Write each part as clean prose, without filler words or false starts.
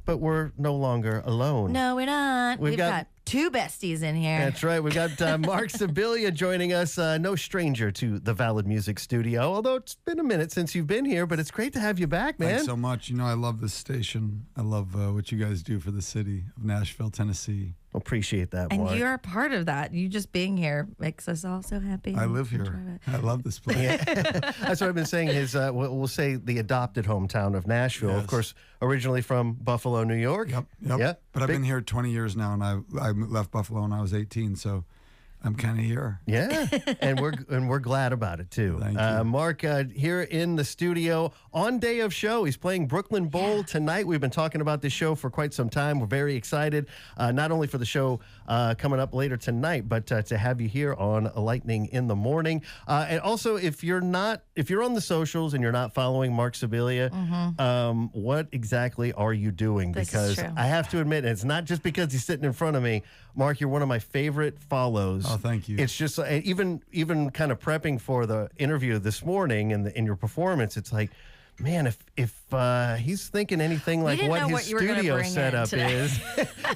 but we're no longer alone. No, we're not. We've got two besties in here. That's right. We've got Marc Scibilia joining us, no stranger to the Valid Music Studio, although it's been a minute since you've been here, but it's great to have you back, man. Thanks so much. You know, I love this station. I love what you guys do for the city of Nashville, Tennessee. Appreciate that, And Mark. you're a part of that. You just being here makes us all so happy. I live here. I love this place. Yeah. That's what I've been saying is, we'll say the adopted hometown of Nashville. Yes. Of course, originally from Buffalo, New York. Yep. Yeah. But I've been here 20 years now, and I left Buffalo when I was 18, so I'm kind of here. Yeah, and we're glad about it too. Thank you. Mark here in the studio on day of show. He's playing Brooklyn Bowl tonight. We've been talking about this show for quite some time. We're very excited, not only for the show coming up later tonight, but to have you here on Lightning in the Morning. And also, if you're on the socials and you're not following Marc Scibilia, what exactly are you doing? This Because is true. I have to admit, it's not just because he's sitting in front of me. Mark, you're one of my favorite follows. Oh, thank you. It's just even kind of prepping for the interview this morning and in your performance, it's like, man, if he's thinking anything like what his studio setup is,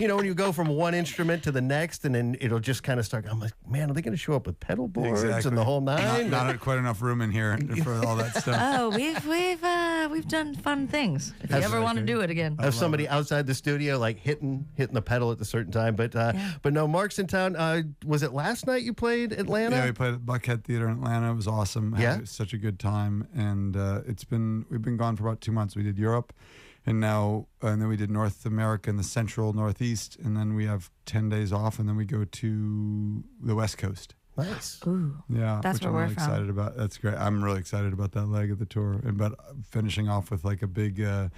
you know, when you go from one instrument to the next, and then it'll just kind of start. I'm like, man, are they going to show up with pedal boards and the whole nine? Not quite enough room in here for all that stuff. Oh, we've done fun things. If you ever want to do it again. Have somebody outside the studio like hitting the pedal at a certain time, but no, Mark's in town. Was it last night you played Atlanta? Yeah, we played at Buckhead Theater in Atlanta. It was awesome. Had such a good time, and we've been gone for about 2 months. We did Europe, and then we did North America and the Central Northeast, and then we have 10 days off, and then we go to the West Coast. Nice. Ooh, yeah, that's which where I'm we're really from. excited about. That's great. I'm really excited about that leg of the tour, and but finishing off with like a big, the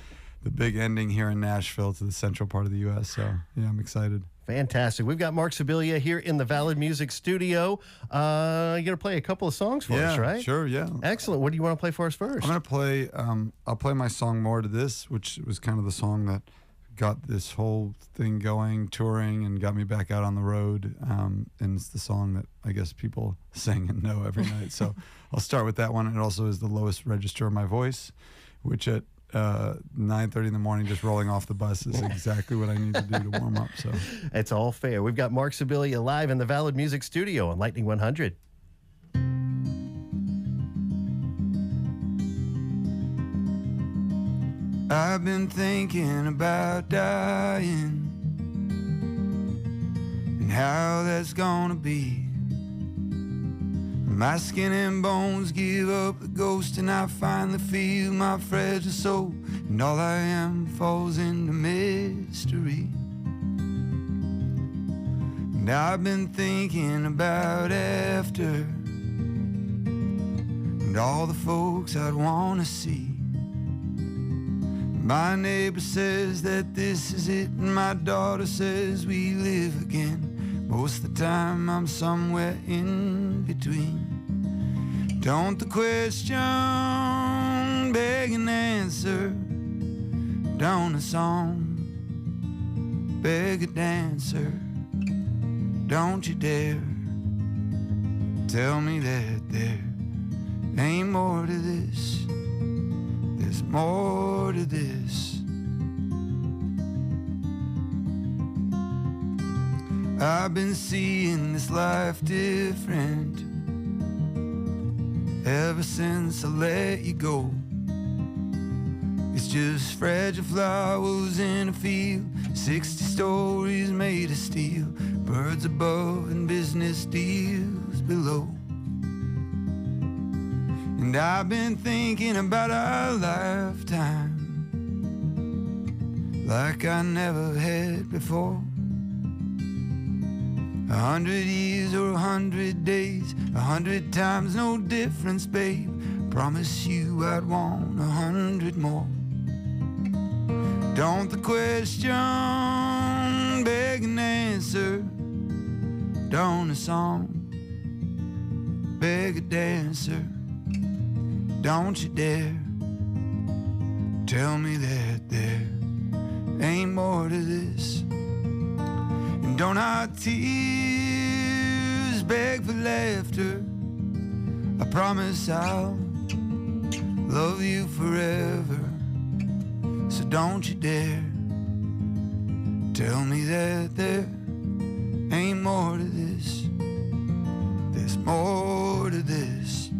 big ending here in Nashville to the central part of the U.S. So yeah, I'm excited. Fantastic. We've got Marc Scibilia here in the Valid Music Studio. You're going to play a couple of songs for us, right? Sure, yeah. Excellent. What do you want to play for us first? I'm going to play, I'll play my song More to This, which was kind of the song that got this whole thing going, touring, and got me back out on the road. And it's the song that I guess people sing and know every night. So I'll start with that one. It also is the lowest register of my voice, which at 9:30 in the morning, just rolling off the bus is exactly what I need to do to warm up. So it's all fair. We've got Marc Scibilia live in the Valid Music Studio on Lightning 100. I've been thinking about dying and how that's gonna be. My skin and bones give up the ghost, and I finally feel my fragile soul, and all I am falls into mystery. And I've been thinking about after, and all the folks I'd want to see. My neighbor says that this is it, and my daughter says we live again. Most of the time I'm somewhere in between. Don't the question beg an answer? Don't the song beg a dancer? Don't you dare tell me that there ain't more to this. There's more to this. I've been seeing this life different ever since I let you go. It's just fragile flowers in a field, 60 stories made of steel, birds above and business deals below. And I've been thinking about our lifetime like I never had before. 100 years or 100 days, 100 times, no difference, babe. Promise you I'd want 100 more. Don't the question beg an answer? Don't the song beg a dancer? Don't you dare tell me that there ain't more to this. And don't our tears beg for laughter? I promise I'll love you forever. So don't you dare tell me that there ain't more to this. There's more to this.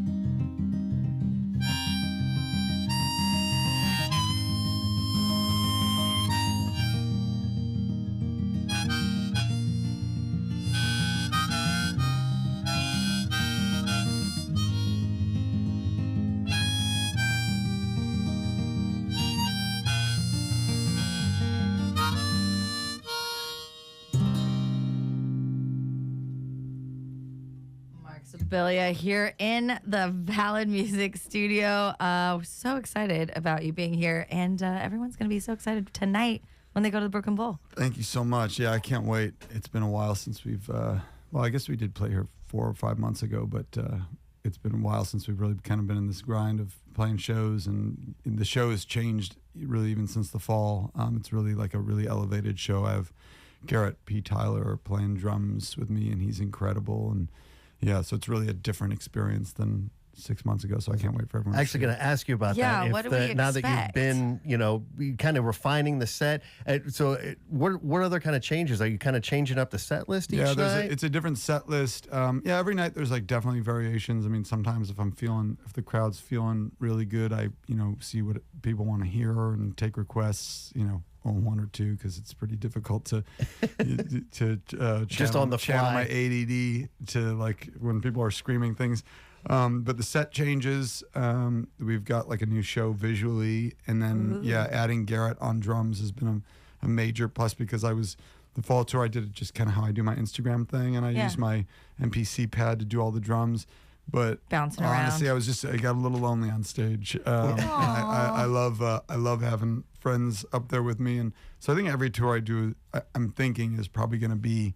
Scibilia here in the Valid Music Studio. We're so excited about you being here, and everyone's going to be so excited tonight when they go to the Brooklyn Bowl. Thank you so much. Yeah, I can't wait. It's been a while since we've, well, I guess we did play here 4 or 5 months ago, but it's been a while since we've really kind of been in this grind of playing shows, and the show has changed really even since the fall. It's really like a really elevated show. I have Garrett P. Tyler playing drums with me, and he's incredible, and yeah, so it's really a different experience than 6 months ago, so I can't wait for everyone. Actually, going to ask you about that. Yeah, what do we expect? Now that you've been, kind of refining the set, what other kind of changes? Are you kind of changing up the set list each night? It's a different set list. Yeah, every night there's like definitely variations. I mean, sometimes if the crowd's feeling really good, I, see what people want to hear and take requests, on 1 or 2, because it's pretty difficult to just on the channel fly. my ADD to like when people are screaming things. But the set changes. We've got like a new show visually, and then adding Garrett on drums has been a major plus, because the fall tour I did it just kind of how I do my Instagram thing, and I use my MPC pad to do all the drums. But bouncing honestly, around. I got a little lonely on stage. I love having friends up there with me, and so I think every tour I do, I'm thinking is probably going to be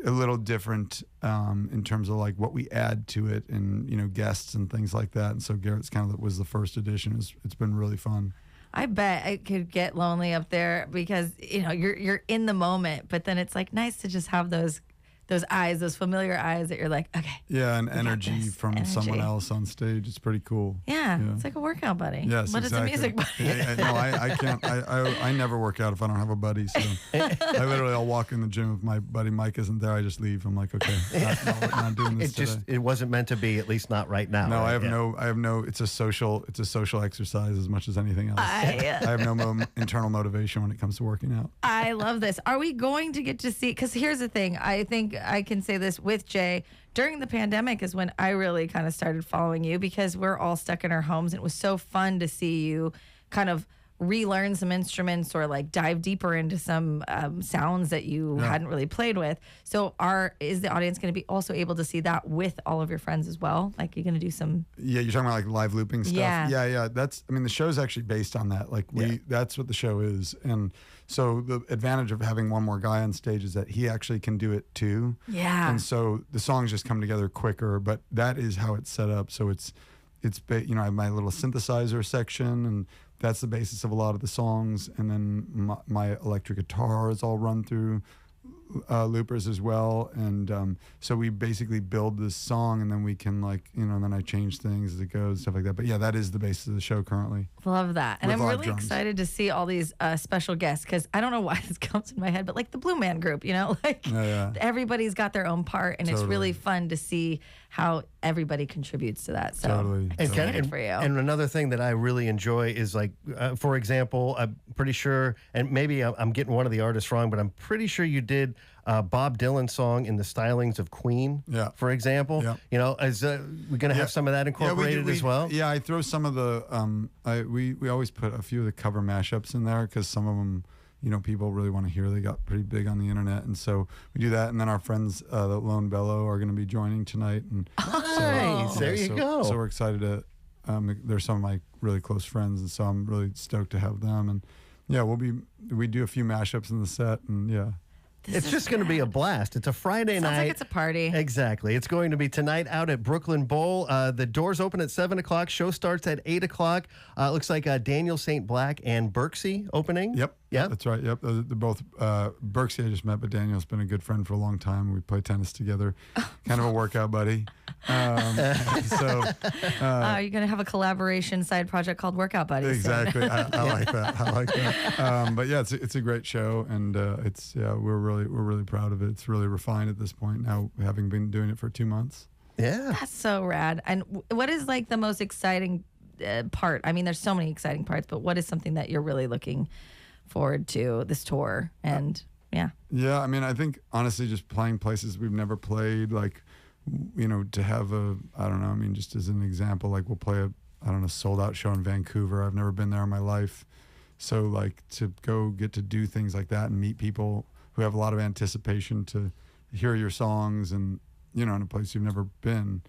a little different in terms of like what we add to it, and guests and things like that. And so Garrett's kind of was the first edition. It's been really fun. I bet I could get lonely up there because you're in the moment, but then it's like nice to just have those eyes, those familiar eyes that you're like, okay. Yeah, and energy from someone else on stage. It's pretty cool. Yeah, it's like a workout buddy. Yes, but exactly. it's a music buddy. No, I can't. I never work out if I don't have a buddy. So I'll walk in the gym if my buddy Mike isn't there. I just leave. I'm like, okay, not doing this today. It wasn't meant to be, at least not right now. No, right? I have no. It's a social exercise as much as anything else. I have no internal motivation when it comes to working out. I love this. Are we going to get to see? Because here's the thing. I think I can say this with Jay. During the pandemic is when I really kind of started following you, because we're all stuck in our homes, and it was so fun to see you kind of relearn some instruments or like dive deeper into some sounds that you hadn't really played with. So is the audience going to be also able to see that with all of your friends as well? Like, you're going to do some... Yeah, you're talking about like live looping stuff? Yeah. The show's actually based on that. Like that's what the show is. And so the advantage of having one more guy on stage is that he actually can do it too. Yeah. And so the songs just come together quicker, but that is how it's set up. So I have my little synthesizer section, and that's the basis of a lot of the songs. And then my electric guitar is all run through loopers as well. And so we basically build this song, and then we can and then I change things as it goes, stuff like that. But yeah, that is the basis of the show currently. Love that. And With I'm live really drums. excited to see all these special guests, because I don't know why this comes in my head, but like the Blue Man Group, everybody's got their own part, and it's really fun to see how everybody contributes to that. So excited for you. And another thing that I really enjoy is like, for example, I'm pretty sure, and maybe I'm getting one of the artists wrong, but I'm pretty sure you did Bob Dylan's song in the stylings of Queen, for example. Yeah. Is we're going to have some of that incorporated as well? Yeah, I throw some of the, we always put a few of the cover mashups in there, because some of them, people really want to hear. They got pretty big on the internet, and so we do that. And then our friends, the Lone Bellow, are going to be joining tonight. And nice, there you go. So we're excited to. They're some of my really close friends, and so I'm really stoked to have them. And yeah, we do a few mashups in the set, and It's just going to be a blast. It's a Friday night. Sounds like it's a party. Exactly. It's going to be tonight out at Brooklyn Bowl. The doors open at 7 o'clock. Show starts at 8 o'clock. Looks like Daniel St. Black and Berksey opening. Yep. Yeah, that's right. Yep, they're both Berksy I just met, but Daniel's been a good friend for a long time. We play tennis together, kind of a workout buddy. So you're gonna have a collaboration side project called Workout Buddies. exactly. I like that. I like that. But yeah, it's a great show, and we're really proud of it. It's really refined at this point now, having been doing it for 2 months. Yeah, That's so rad. And what is like the most exciting part? I mean, there's so many exciting parts, but what is something that you're really looking forward to this tour? And yeah. I mean, I think honestly, just playing places we've never played, like, to have I don't know. I mean, just as an example, like we'll play a sold out show in Vancouver. I've never been there in my life, so like to go get to do things like that and meet people who have a lot of anticipation to hear your songs, and in a place you've never been,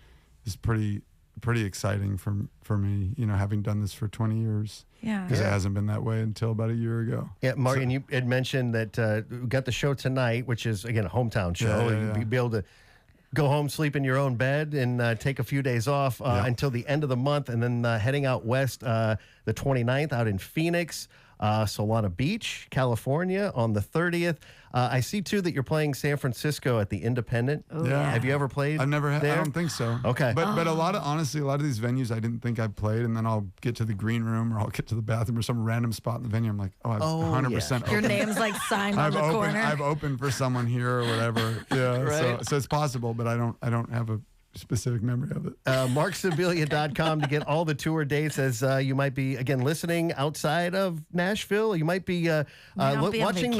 is pretty exciting for me, having done this for 20 years. Yeah. Because it hasn't been that way until about a year ago. Yeah, Mark, and you had mentioned that we got the show tonight, which is, again, a hometown show. You'd be able to go home, sleep in your own bed, and take a few days off until the end of the month, and then heading out west the 29th out in Phoenix, Solana Beach, California on the 30th. I see, too, that you're playing San Francisco at the Independent. Ooh, yeah. Have you ever played I've never there? I don't think so. Okay. But a lot of these venues I didn't think I'd played, and then I'll get to the green room or I'll get to the bathroom or some random spot in the venue. I'm like, I've 100% open. Your name's like signed on the corner. I've opened for someone here or whatever. Yeah. Right. So it's possible, but I don't have a specific memory of it. MarcScibilia.com to get all the tour dates, as you might be, again, listening outside of Nashville. You might be watching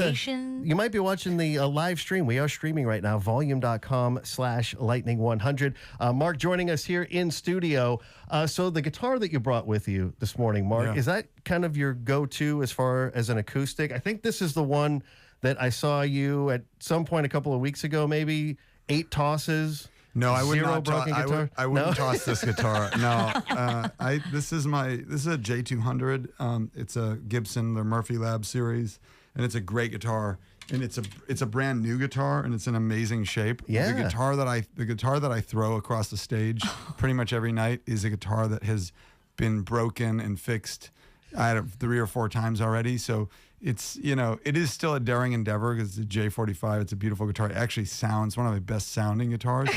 you might be watching the live stream. We are streaming right now, volume.com/lightning100. Mark joining us here in studio. So the guitar that you brought with you this morning, Mark, is that kind of your go-to as far as an acoustic? I think this is the one that I saw you at some point a couple of weeks ago, maybe 8 tosses. No, I would not. Broken guitar? I wouldn't toss this guitar. No, this is a J200. It's a Gibson, the Murphy Lab series, and it's a great guitar. And it's a brand new guitar, and it's in amazing shape. Yeah. The guitar that I throw across the stage pretty much every night is a guitar that has been broken and fixed 3 or 4 times already. So it's, it is still a daring endeavor because it's a J45. It's a beautiful guitar. It actually sounds one of my best sounding guitars,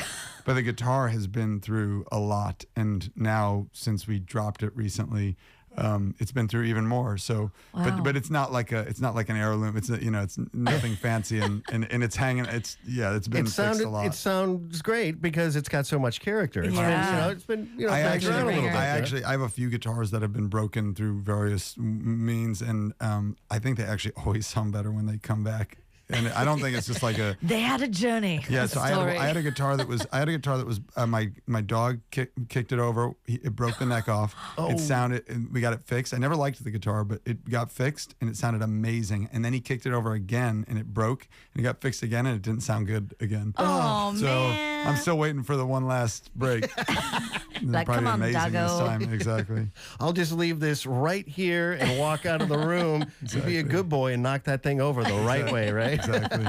but the guitar has been through a lot. And now, since we dropped it recently, it's been through even more. So, wow. but it's not like an heirloom. It's it's nothing fancy, and it's hanging. It's been fixed a lot. It sounds great because it's got so much character. It's been I backed around a little bit. I have a few guitars that have been broken through various means, and I think they actually always sound better when they come back. And I don't think it's just like They had a journey. Yeah, so I had a guitar that was my dog kicked it over. It broke the neck off. It sounded, and we got it fixed. I never liked the guitar, but it got fixed and it sounded amazing. And then he kicked it over again and it broke and it got fixed again and it didn't sound good again. Oh, so man. I'm still waiting for the one last break. Like, come on, amazing this doggo. time. Exactly. I'll just leave this right here and walk out of the room. Exactly. Be a good boy and knock that thing over the right way, right? Exactly.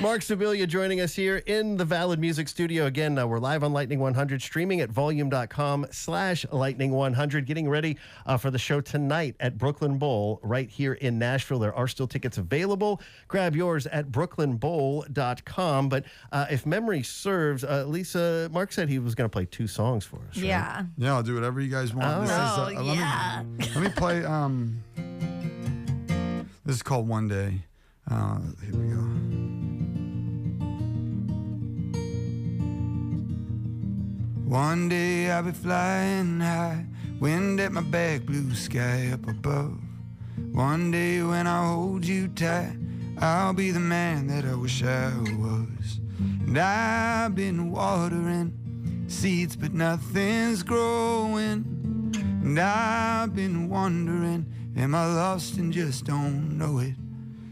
Marc Scibilia joining us here in the Valid Music Studio. Again, we're live on Lightning 100, streaming at volume.com/lightning100, getting ready for the show tonight at Brooklyn Bowl right here in Nashville. There are still tickets available. Grab yours at brooklynbowl.com. But if memory serves, Lisa, Mark said he was going to play 2 songs for us. Right? Yeah. Yeah, I'll do whatever you guys want. Let me play. This is called One Day. Here we go. One day I'll be flying high, wind at my back, blue sky up above. One day when I hold you tight, I'll be the man that I wish I was. And I've been watering seeds, but nothing's growing. And I've been wondering, am I lost and just don't know it?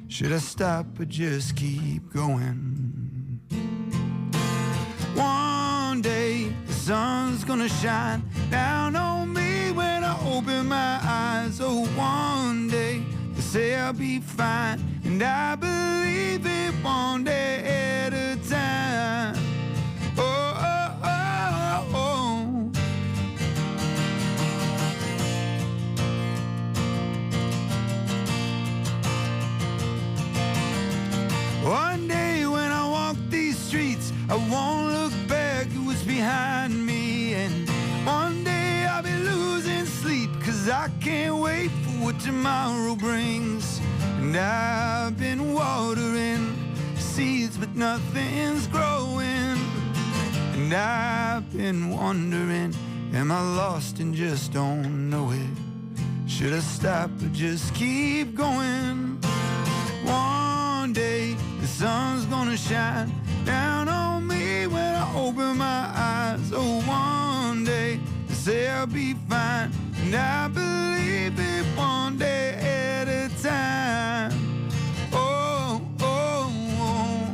Should I stop or just keep going? One day the sun's gonna shine down on me when I open my eyes. Oh, one day they say I'll be fine, and I believe it one day at a time. Oh, oh, oh, oh. tomorrow brings. And I've been watering seeds, but nothing's growing. And I've been wondering, am I lost and just don't know it? Should I stop or just keep going? One day the sun's gonna shine down on me when I open my eyes. Oh, one day they say I'll be fine, and I believe it one day at a time. Oh, oh, oh,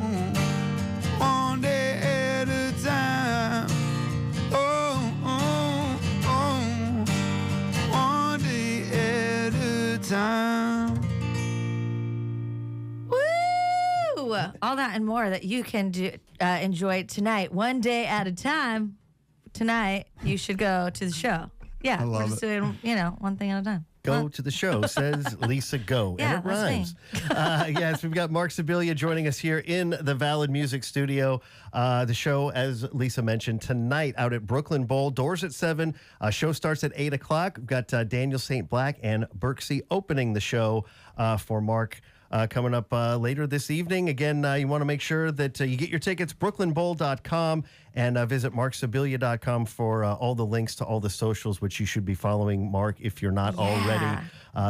one day at a time. Oh, oh, oh, one day at a time. Woo! All that and more that you can enjoy tonight, one day at a time. Tonight, you should go to the show. Yeah, I love we're just it. doing, one thing at a time. Go to the show, says Lisa Go. Yeah, and it that's rhymes. Yes, we've got Marc Scibilia joining us here in the Valid Music Studio. The show, as Lisa mentioned, tonight out at Brooklyn Bowl. Doors at 7. Show starts at 8 o'clock. We've got Daniel St. Black and Berksey opening the show for Marc. Coming up later this evening. Again, you want to make sure that you get your tickets, brooklynbowl.com, and visit marcscibilia.com for all the links to all the socials, which you should be following Marc if you're not already.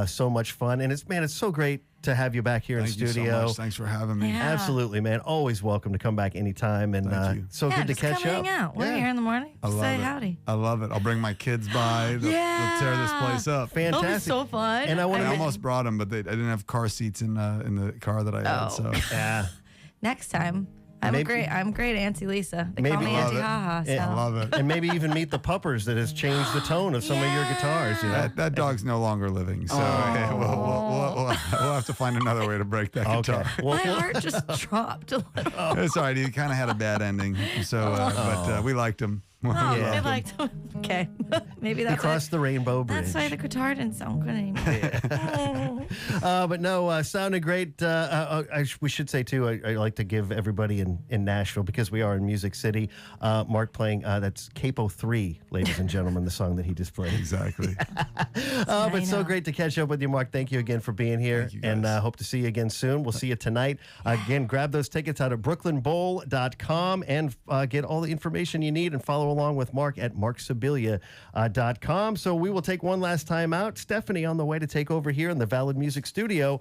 So much fun. And it's so great to have you back here in Thank you studio. so much. Thanks for having me. Yeah. Absolutely, man. Always welcome to come back anytime. And Thank you. so good to just catch come up. hang out. We're here in the morning. I love Say it. howdy. I love it. I'll bring my kids by. They'll tear this place up. That'll be Fantastic. so fun. And I want I to almost brought them, but I didn't have car seats in the car that I had. Oh. So yeah. Next time, I'm great Auntie Lisa. They Maybe- call me Love Auntie it. Haha. So. I love it. And maybe even meet the puppers that has changed the tone of some of your guitars. You know? That dog's no longer living, so we'll have to find another way to break that Okay. guitar. Well, My heart just dropped a little. It's all right. He kind of had a bad ending, so but we liked him. Oh, Yeah. they liked him. Okay. Maybe he that's crossed the rainbow bridge. That's why the guitar didn't sound good anymore. But no, sounded great. We should say, too, I like to give everybody in Nashville, because we are in Music City, Marc playing, that's Capo 3, ladies and gentlemen, the song that he just played. Exactly. But so great to catch up with you, Marc. Thank you again for being here. Thank you, and guys. hope to see you again soon. We'll see you tonight. Again, grab those tickets out at brooklynbowl.com and get all the information you need, and follow along with Marc at marcscibilia.com. So we will take one last time out. Stephanie on the way to take over here in the Valid Music Studio.